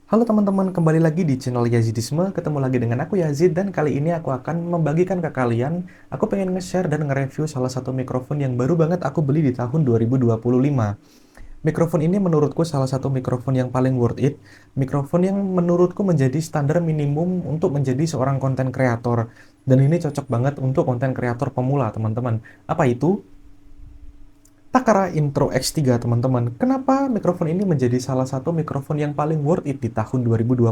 Halo teman-teman, kembali lagi di channel Yazidisme. Ketemu lagi dengan aku Yazid, dan kali ini aku akan membagikan ke kalian. Aku pengen nge-share dan nge-review salah satu mikrofon yang baru banget aku beli di tahun 2025. Mikrofon ini menurutku salah satu mikrofon yang paling worth it. Mikrofon yang menurutku menjadi standar minimum untuk menjadi seorang konten kreator. Dan ini cocok banget untuk konten kreator pemula, teman-teman. Apa itu? Takara Intro X3, teman-teman. Kenapa mikrofon ini menjadi salah satu mikrofon yang paling worth it di tahun 2025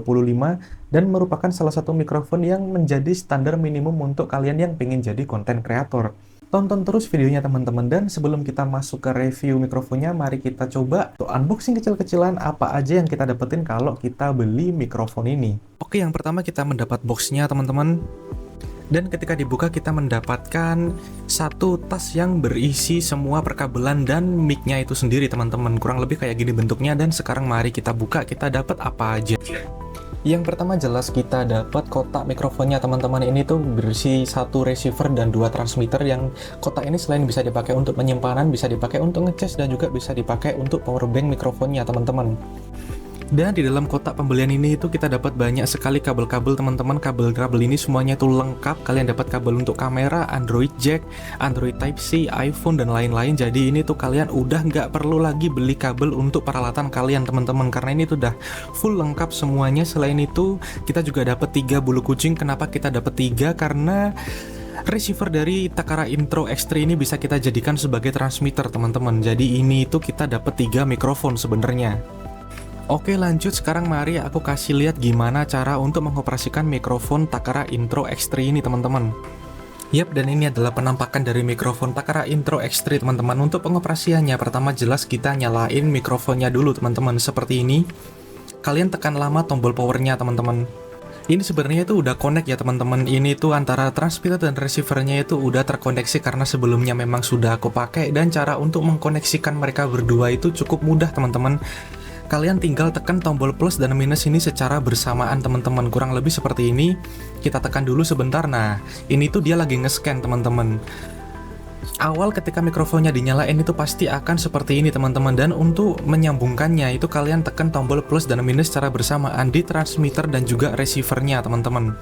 dan merupakan salah satu mikrofon yang menjadi standar minimum untuk kalian yang pengen jadi konten kreator? Tonton terus videonya, teman-teman, dan sebelum kita masuk ke review mikrofonnya, mari kita coba untuk unboxing kecil-kecilan apa aja yang kita dapetin kalau kita beli mikrofon ini. Oke, yang pertama kita mendapat boxnya, teman-teman. Dan ketika dibuka kita mendapatkan satu tas yang berisi semua perkabelan dan mic-nya itu sendiri, teman-teman. Kurang lebih kayak gini bentuknya, dan sekarang mari kita buka, kita dapat apa aja. Yang pertama jelas kita dapat kotak mikrofonnya, teman-teman. Ini tuh berisi satu receiver dan dua transmitter, yang kotak ini selain bisa dipakai untuk penyimpanan, bisa dipakai untuk ngecas, dan juga bisa dipakai untuk power bank mikrofonnya, teman-teman. Dan di dalam kotak pembelian ini itu kita dapat banyak sekali kabel-kabel, teman-teman. Kabel-kabel ini semuanya itu lengkap. Kalian dapat kabel untuk kamera, Android Jack, Android Type-C, iPhone, dan lain-lain. Jadi ini tuh kalian udah nggak perlu lagi beli kabel untuk peralatan kalian, teman-teman, karena ini tuh udah full lengkap semuanya. Selain itu kita juga dapat 3 bulu kucing. Kenapa kita dapat 3? Karena receiver dari Takara Intro X3 ini bisa kita jadikan sebagai transmitter, teman-teman. Jadi ini itu kita dapat 3 mikrofon sebenarnya. Oke, lanjut. Sekarang mari aku kasih lihat gimana cara untuk mengoperasikan mikrofon Takara Intro X3 ini, teman-teman. Yap, dan ini adalah penampakan dari mikrofon Takara Intro X3, teman-teman. Untuk pengoperasiannya, pertama jelas kita nyalain mikrofonnya dulu, teman-teman. Seperti ini. Kalian tekan lama tombol powernya, teman-teman. Ini sebenarnya itu udah connect ya, teman-teman. Ini tuh antara transmitter dan receivernya itu udah terkoneksi karena sebelumnya memang sudah aku pakai, dan cara untuk mengkoneksikan mereka berdua itu cukup mudah, teman-teman. Kalian tinggal tekan tombol plus dan minus ini secara bersamaan, teman-teman. Kurang lebih seperti ini. Kita tekan dulu sebentar. Nah, ini tuh dia lagi nge-scan, teman-teman. Awal ketika mikrofonnya dinyalain itu pasti akan seperti ini, teman-teman. Dan untuk menyambungkannya itu kalian tekan tombol plus dan minus secara bersamaan di transmitter dan juga receivernya, teman-teman.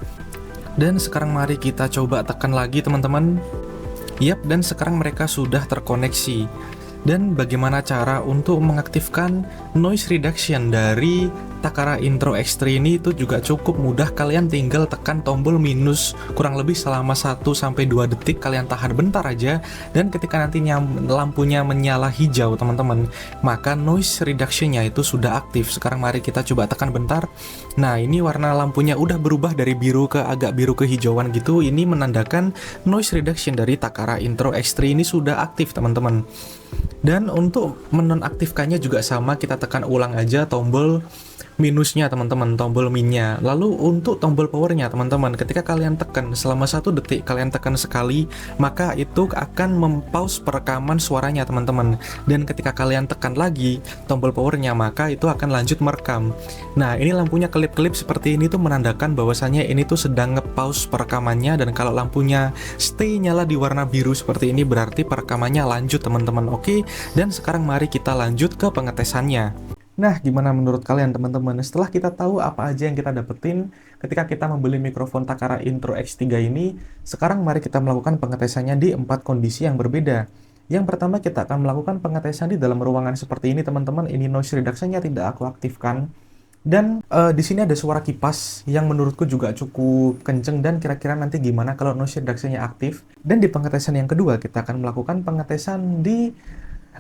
Dan sekarang mari kita coba tekan lagi, teman-teman. Yap, dan sekarang mereka sudah terkoneksi. Dan bagaimana cara untuk mengaktifkan noise reduction dari Takara Intro X3 ini itu juga cukup mudah. Kalian tinggal tekan tombol minus kurang lebih selama 1-2 detik. Kalian tahan bentar aja, dan ketika nanti lampunya menyala hijau, teman-teman, maka noise reduction-nya itu sudah aktif. Sekarang mari kita coba tekan bentar. Nah, ini warna lampunya udah berubah dari biru ke agak biru kehijauan gitu. Ini menandakan noise reduction dari Takara Intro X3 ini sudah aktif, teman-teman. Dan untuk menonaktifkannya juga sama, kita tekan ulang aja tombol minusnya, teman-teman, tombol minnya. Lalu untuk tombol powernya, teman-teman, ketika kalian tekan selama 1 detik, kalian tekan sekali, maka itu akan mempause perekaman suaranya, teman-teman. Dan ketika kalian tekan lagi tombol powernya, maka itu akan lanjut merekam. Nah, ini lampunya kelip-kelip seperti ini tuh menandakan bahwasannya ini tuh sedang nge-pause perekamannya. Dan kalau lampunya stay nyala di warna biru seperti ini, berarti perekamannya lanjut, teman-teman. Oke, dan sekarang mari kita lanjut ke pengetesannya. Nah, gimana menurut kalian, teman-teman? Setelah kita tahu apa aja yang kita dapetin ketika kita membeli mikrofon Takara Intro X3 ini, sekarang mari kita melakukan pengetesannya di 4 kondisi yang berbeda. Yang pertama, kita akan melakukan pengetesan di dalam ruangan seperti ini, teman-teman. Ini noise reduction-nya tidak aku aktifkan. Dan di sini ada suara kipas yang menurutku juga cukup kenceng, dan kira-kira nanti gimana kalau noise reduction-nya aktif. Dan di pengetesan yang kedua, kita akan melakukan pengetesan di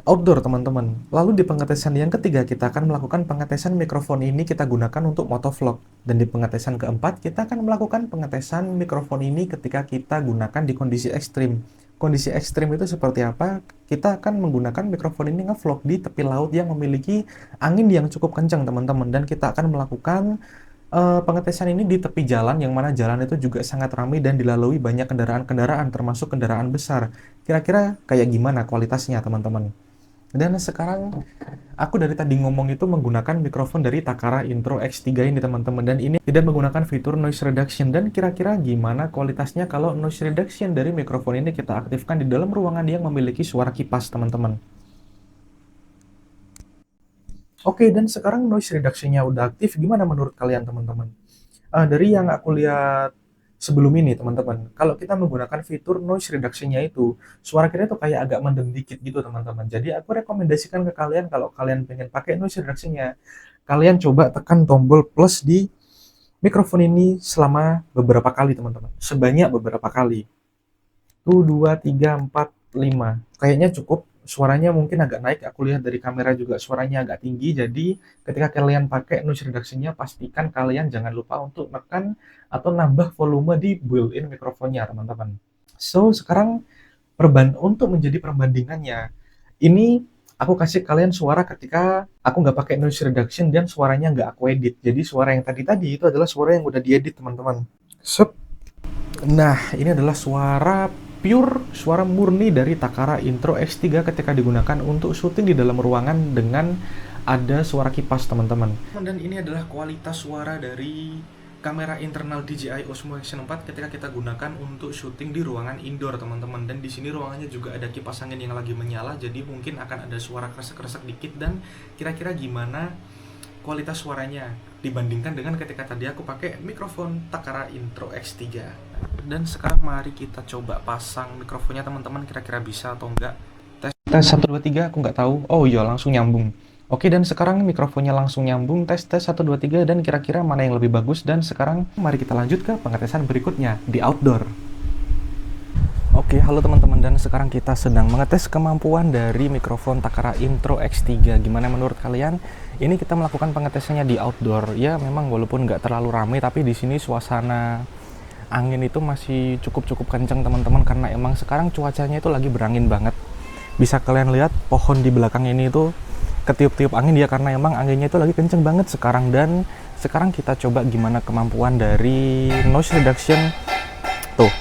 outdoor, teman-teman. Lalu di pengetesan yang ketiga, kita akan melakukan pengetesan mikrofon ini kita gunakan untuk motovlog. Dan di pengetesan keempat, kita akan melakukan pengetesan mikrofon ini ketika kita gunakan di kondisi ekstrim. Kondisi ekstrim itu seperti apa? Kita akan menggunakan mikrofon ini ngevlog di tepi laut yang memiliki angin yang cukup kencang, teman-teman. Dan kita akan melakukan pengetesan ini di tepi jalan, yang mana jalan itu juga sangat ramai dan dilalui banyak kendaraan-kendaraan, termasuk kendaraan besar. Kira-kira kayak gimana kualitasnya, teman-teman? Dan sekarang aku dari tadi ngomong itu menggunakan mikrofon dari Takara Intro X3 ini, teman-teman, dan ini tidak menggunakan fitur noise reduction. Dan kira-kira gimana kualitasnya kalau noise reduction dari mikrofon ini kita aktifkan di dalam ruangan yang memiliki suara kipas, teman-teman? Oke, dan sekarang noise reduction-nya udah aktif, gimana menurut kalian teman-teman? Dari yang aku lihat sebelum ini teman-teman, kalau kita menggunakan fitur noise reduction-nya itu, suara kita tuh kayak agak mendem dikit gitu teman-teman. Jadi aku rekomendasikan ke kalian kalau kalian pengen pakai noise reduction-nya, kalian coba tekan tombol plus di mikrofon ini selama beberapa kali teman-teman. Sebanyak beberapa kali. Satu, 2, 3, 4, 5. Kayaknya cukup. Suaranya mungkin agak naik. Aku lihat dari kamera juga suaranya agak tinggi. Jadi ketika kalian pakai noise reduction-nya, pastikan kalian jangan lupa untuk menekan atau nambah volume di built-in mikrofonnya, teman-teman. So, sekarang untuk menjadi perbandingannya, ini aku kasih kalian suara ketika aku nggak pakai noise reduction dan suaranya nggak aku edit. Jadi suara yang tadi itu adalah suara yang udah diedit, teman-teman. Sup. Nah, ini adalah suara murni dari Takara Intro X3 ketika digunakan untuk syuting di dalam ruangan dengan ada suara kipas, teman-teman. Dan ini adalah kualitas suara dari kamera internal DJI Osmo Action 4 ketika kita gunakan untuk syuting di ruangan indoor, teman-teman. Dan di sini ruangannya juga ada kipas angin yang lagi menyala, jadi mungkin akan ada suara kresek-kresek dikit. Dan kira-kira gimana kualitas suaranya dibandingkan dengan ketika tadi aku pakai mikrofon Takara Intro X3. Dan sekarang mari kita coba pasang mikrofonnya, teman-teman, kira-kira bisa atau enggak. Tes 1 2 3, aku nggak tahu. Oh iya, langsung nyambung. Oke, dan sekarang mikrofonnya langsung nyambung. Tes 1 2 3, dan kira-kira mana yang lebih bagus. Dan sekarang mari kita lanjut ke pengetesan berikutnya di outdoor. Oke, halo teman-teman, dan sekarang kita sedang mengetes kemampuan dari mikrofon Takara Intro X3. Gimana menurut kalian? Ini kita melakukan pengetesannya di outdoor. Ya, memang walaupun nggak terlalu ramai, tapi di sini suasana angin itu masih cukup kencang, teman-teman, karena emang sekarang cuacanya itu lagi berangin banget. Bisa kalian lihat pohon di belakang ini itu ketiup-tiup angin ya, karena emang anginnya itu lagi kenceng banget sekarang. Dan sekarang kita coba gimana kemampuan dari noise reduction. Tuh,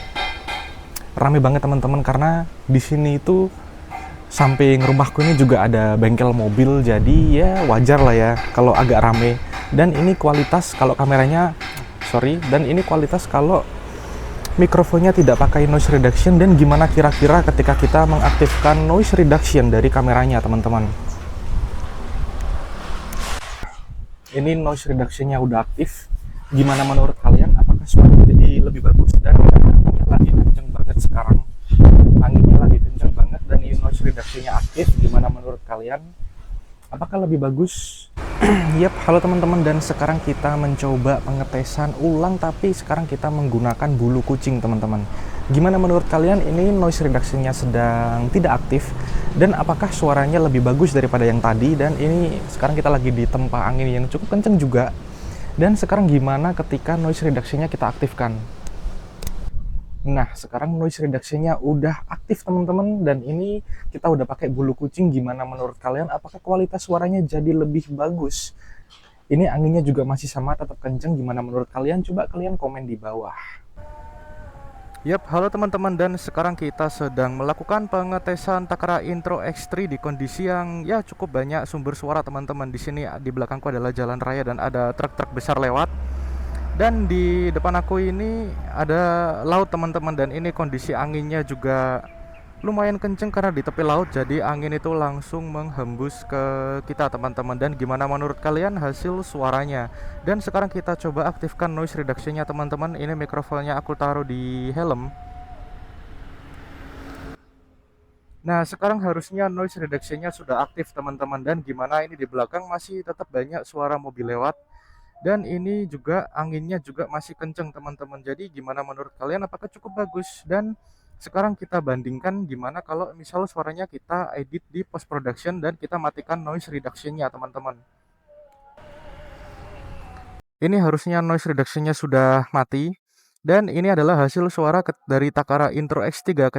rame banget teman-teman, karena di sini itu samping rumahku ini juga ada bengkel mobil, jadi ya wajar lah ya kalau agak rame. Dan ini kualitas kalau kameranya, dan ini kualitas kalau mikrofonnya tidak pakai noise reduction. Dan gimana kira-kira ketika kita mengaktifkan noise reduction dari kameranya, teman-teman. Ini noise reduction-nya udah aktif. Gimana menurut kalian? Apakah suaranya jadi lebih bagus? Dan anginnya lagi kenceng banget sekarang. Anginnya lagi kenceng banget dan ini noise reduction-nya aktif. Gimana menurut kalian? Apakah lebih bagus? Yap, halo teman-teman, dan sekarang kita mencoba pengetesan ulang, tapi sekarang kita menggunakan bulu kucing, teman-teman. Gimana menurut kalian? Ini noise reduction-nya sedang tidak aktif, dan apakah suaranya lebih bagus daripada yang tadi? Dan ini sekarang kita lagi di tempat angin yang cukup kenceng juga. Dan sekarang gimana ketika noise reduction-nya kita aktifkan? Nah, sekarang noise reduction-nya udah aktif, teman-teman, dan ini kita udah pakai bulu kucing. Gimana menurut kalian? Apakah kualitas suaranya jadi lebih bagus? Ini anginnya juga masih sama, tetap kenceng. Gimana menurut kalian? Coba kalian komen di bawah. Yap, halo teman-teman, dan sekarang kita sedang melakukan pengetesan Takara Intro X3 di kondisi yang ya cukup banyak sumber suara, teman-teman. Di sini di belakangku adalah jalan raya dan ada truk-truk besar lewat. Dan di depan aku ini ada laut, teman-teman, dan ini kondisi anginnya juga lumayan kenceng karena di tepi laut, jadi angin itu langsung menghembus ke kita, teman-teman. Dan gimana menurut kalian hasil suaranya? Dan sekarang kita coba aktifkan noise reduction-nya, teman-teman. Ini mikrofonnya aku taruh di helm. Nah, sekarang harusnya noise reduction-nya sudah aktif, teman-teman. Dan gimana ini di belakang masih tetap banyak suara mobil lewat. Dan ini juga anginnya juga masih kenceng, teman-teman. Jadi gimana menurut kalian? Apakah cukup bagus? Dan sekarang kita bandingkan gimana kalau misal suaranya kita edit di post production dan kita matikan noise reduction-nya, teman-teman. Ini harusnya noise reduction-nya sudah mati. Dan ini adalah hasil suara dari Takara Intro X3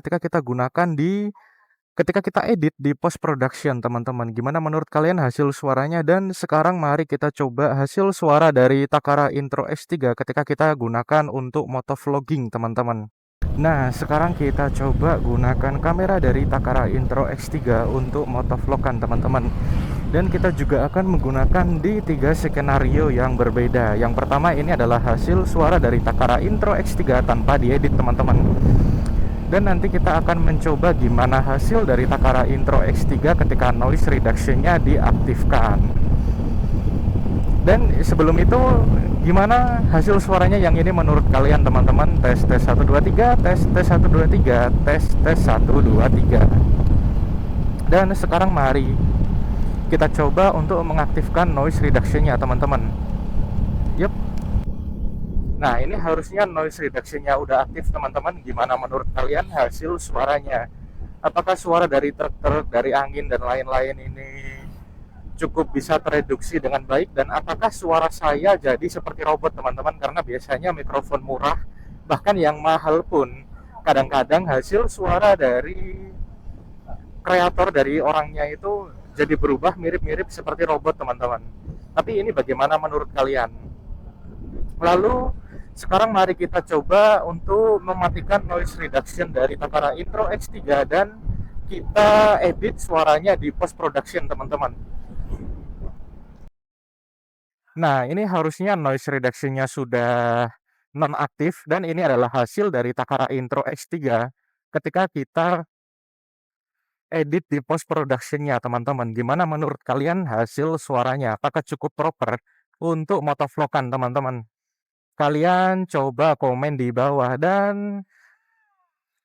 ketika kita edit di post production, teman-teman. Gimana menurut kalian hasil suaranya? Dan sekarang mari kita coba hasil suara dari Takara Intro X3 ketika kita gunakan untuk motovlogging, teman-teman. Nah, sekarang kita coba gunakan kamera dari Takara Intro X3 untuk motovlogkan, teman-teman. Dan kita juga akan menggunakan di 3 skenario yang berbeda. Yang pertama ini adalah hasil suara dari Takara Intro X3 tanpa diedit, teman-teman. Dan nanti kita akan mencoba gimana hasil dari Takara Intro X3 ketika noise reduction-nya diaktifkan. Dan sebelum itu, gimana hasil suaranya yang ini menurut kalian teman-teman? Tes tes 1 2 3, tes 1 2 3, tes 1 2 3. Dan sekarang mari kita coba untuk mengaktifkan noise reduction-nya teman-teman. Yup. Nah, ini harusnya noise reduction-nya udah aktif teman-teman. Gimana menurut kalian hasil suaranya? Apakah suara dari truk-truk, dari angin dan lain-lain ini cukup bisa tereduksi dengan baik, dan apakah suara saya jadi seperti robot teman-teman? Karena biasanya mikrofon murah bahkan yang mahal pun kadang-kadang hasil suara dari kreator, dari orangnya itu jadi berubah mirip-mirip seperti robot teman-teman. Tapi ini bagaimana menurut kalian? Lalu sekarang mari kita coba untuk mematikan noise reduction dari Takara Intro X3 dan kita edit suaranya di post production teman-teman. Nah, ini harusnya noise reduction-nya sudah nonaktif, dan ini adalah hasil dari Takara Intro X3 ketika kita edit di post production-nya, teman-teman. Gimana menurut kalian hasil suaranya? Apakah cukup proper untuk motovlogan, teman-teman? Kalian coba komen di bawah, dan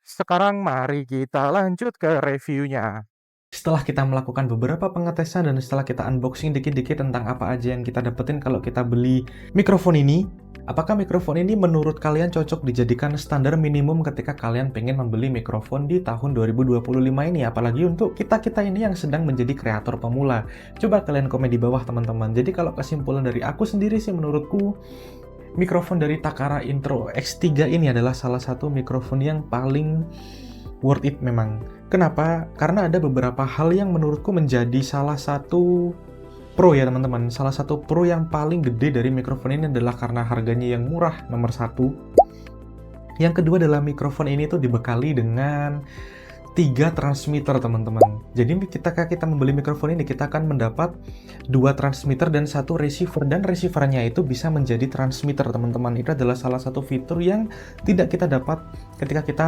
sekarang mari kita lanjut ke reviewnya. Setelah kita melakukan beberapa pengetesan dan setelah kita unboxing dikit-dikit tentang apa aja yang kita dapetin kalau kita beli mikrofon ini, apakah mikrofon ini menurut kalian cocok dijadikan standar minimum ketika kalian pengen membeli mikrofon di tahun 2025 ini? Apalagi untuk kita-kita ini yang sedang menjadi kreator pemula. Coba kalian komen di bawah teman-teman. Jadi kalau kesimpulan dari aku sendiri sih, menurutku mikrofon dari Takara Intro X3 ini adalah salah satu mikrofon yang paling worth it memang. Kenapa? Karena ada beberapa hal yang menurutku menjadi salah satu pro ya teman-teman. Salah satu pro yang paling gede dari mikrofon ini adalah karena harganya yang murah, nomor satu. Yang kedua adalah mikrofon ini tuh dibekali dengan 3 transmitter teman-teman. Jadi ketika kita membeli mikrofon ini, kita akan mendapat 2 transmitter dan 1 receiver, dan receivernya itu bisa menjadi transmitter teman-teman. Itu adalah salah satu fitur yang tidak kita dapat ketika kita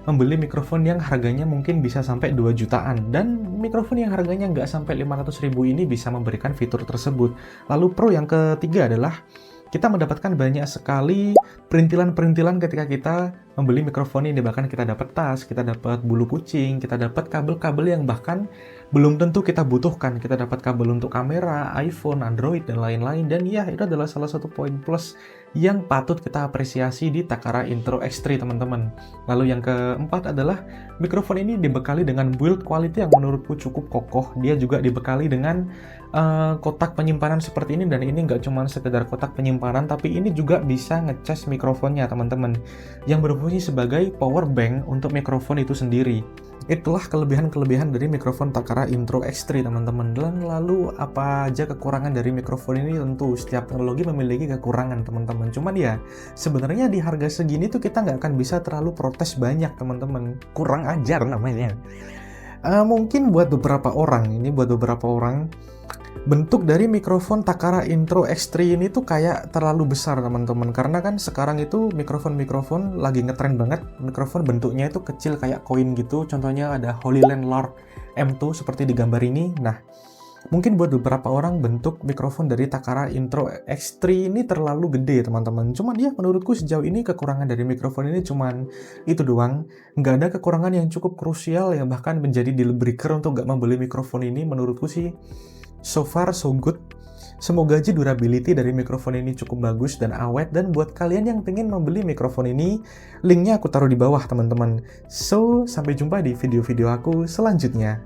membeli mikrofon yang harganya mungkin bisa sampai 2 jutaan, dan mikrofon yang harganya nggak sampai 500.000 ini bisa memberikan fitur tersebut. Lalu pro yang ketiga adalah kita mendapatkan banyak sekali perintilan-perintilan ketika kita membeli mikrofon ini. Bahkan kita dapat tas, kita dapat bulu kucing, kita dapat kabel-kabel yang bahkan belum tentu kita butuhkan. Kita dapat kabel untuk kamera, iPhone, Android, dan lain-lain. Dan ya, itu adalah salah satu poin plus yang patut kita apresiasi di Takara Intro X3 teman-teman. Lalu yang keempat adalah mikrofon ini dibekali dengan build quality yang menurutku cukup kokoh. Dia juga dibekali dengan kotak penyimpanan seperti ini, dan ini nggak cuma sekedar kotak penyimpanan, tapi ini juga bisa ngecas mikrofonnya teman-teman, yang berfungsi sebagai power bank untuk mikrofon itu sendiri. Itulah kelebihan-kelebihan dari mikrofon Takara Intro X3 teman-teman. Dan lalu apa aja kekurangan dari mikrofon ini? Tentu setiap teknologi memiliki kekurangan teman-teman. Cuman ya sebenarnya di harga segini tuh kita nggak akan bisa terlalu protes banyak teman-teman. Kurang ajar namanya. Mungkin buat beberapa orang, bentuk dari mikrofon Takara Intro X3 ini tuh kayak terlalu besar teman-teman. Karena kan sekarang itu mikrofon lagi ngetren banget. Mikrofon bentuknya itu kecil kayak koin gitu. Contohnya ada HoloLens Lord M2 seperti di gambar ini. Nah, mungkin buat beberapa orang bentuk mikrofon dari Takara Intro X3 ini terlalu gede teman-teman. Cuman ya menurutku sejauh ini kekurangan dari mikrofon ini cuman itu doang. Nggak ada kekurangan yang cukup krusial yang bahkan menjadi deal breaker untuk nggak membeli mikrofon ini. Menurutku sih so far so good. Semoga aja durability dari mikrofon ini cukup bagus dan awet. Dan buat kalian yang pengen membeli mikrofon ini, linknya aku taruh di bawah teman-teman. So, sampai jumpa di video-video aku selanjutnya.